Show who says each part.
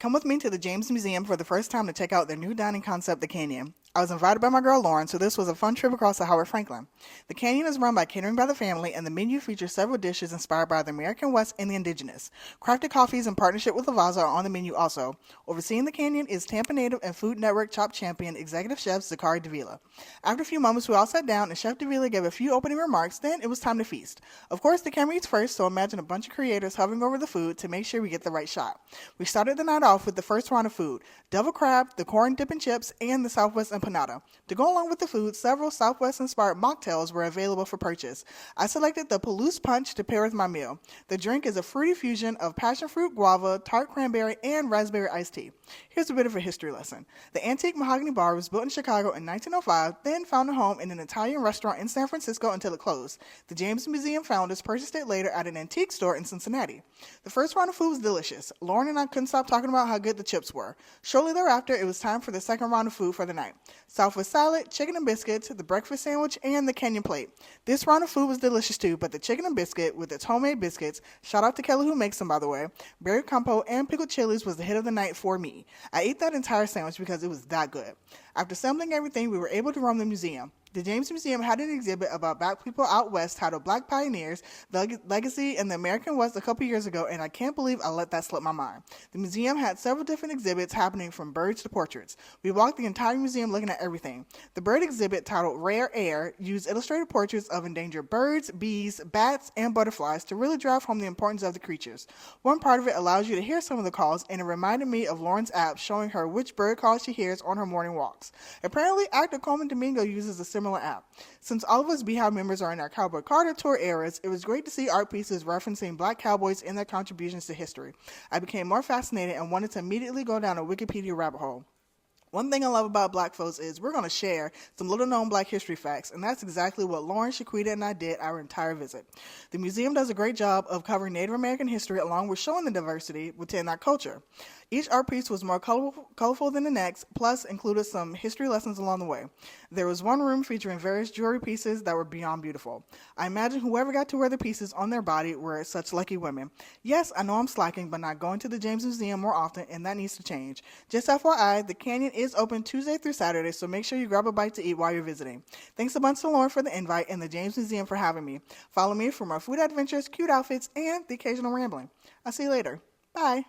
Speaker 1: Come with me to the James Museum for the first time to check out their new dining concept, The Canyon. I was invited by my girl Lauren, so this was a fun trip across the Howard Franklin. The Canyon is run by Catering by the Family, and the menu features several dishes inspired by the American West and the indigenous. Crafted coffees in partnership with Lavazza are on the menu also. Overseeing the Canyon is Tampa native and Food Network Chop champion executive chef Zachary Davila. After a few moments, we all sat down, and Chef Davila gave a few opening remarks, then it was time to feast. Of course, the camera eats first, so imagine a bunch of creators hovering over the food to make sure we get the right shot. We started the night off with the first round of food, devil crab, the corn dip and chips, and the Southwest empanada. To go along with the food, several Southwest-inspired mocktails were available for purchase. I selected the Palouse Punch to pair with my meal. The drink is a fruity fusion of passion fruit, guava, tart cranberry, and raspberry iced tea. Here's a bit of a history lesson. The antique mahogany bar was built in Chicago in 1905, then found a home in an Italian restaurant in San Francisco until it closed. The James Museum founders purchased it later at an antique store in Cincinnati. The first round of food was delicious. Lauren and I couldn't stop talking about how good the chips were. Shortly thereafter, it was time for the second round of food for the night. Southwest salad, chicken and biscuits, the breakfast sandwich, and the Kenyan plate. This round of food was delicious too, but the chicken and biscuit with its homemade biscuits, shout out to Kelly who makes them by the way, berry compote, and pickled chilies was the hit of the night for me. I ate that entire sandwich because it was that good. After assembling everything, we were able to roam the museum. The James Museum had an exhibit about black people out west titled Black Pioneers, the Legacy in the American West a couple years ago, and I can't believe I let that slip my mind. The museum had several different exhibits happening from birds to portraits. We walked the entire museum looking at everything. The bird exhibit titled Rare Air used illustrated portraits of endangered birds, bees, bats, and butterflies to really drive home the importance of the creatures. One part of it allows you to hear some of the calls, and it reminded me of Lauren's app showing her which bird calls she hears on her morning walks. Apparently, actor Coleman Domingo uses a similar app. Since all of us Beehive members are in our Cowboy Carter tour eras, it was great to see art pieces referencing black cowboys and their contributions to history. I became more fascinated and wanted to immediately go down a Wikipedia rabbit hole. One thing I love about Black folks is we're going to share some little-known Black history facts, and that's exactly what Lauren, Shaquita, and I did our entire visit. The museum does a great job of covering Native American history along with showing the diversity within that culture. Each art piece was more colorful than the next, plus included some history lessons along the way. There was one room featuring various jewelry pieces that were beyond beautiful. I imagine whoever got to wear the pieces on their body were such lucky women. Yes, I know I'm slacking, but not going to the James Museum more often, and that needs to change. Just FYI, the Canyon is open Tuesday through Saturday, so make sure you grab a bite to eat while you're visiting. Thanks a bunch to Lauren for the invite and the James Museum for having me. Follow me for more food adventures, cute outfits, and the occasional rambling. I'll see you later. Bye.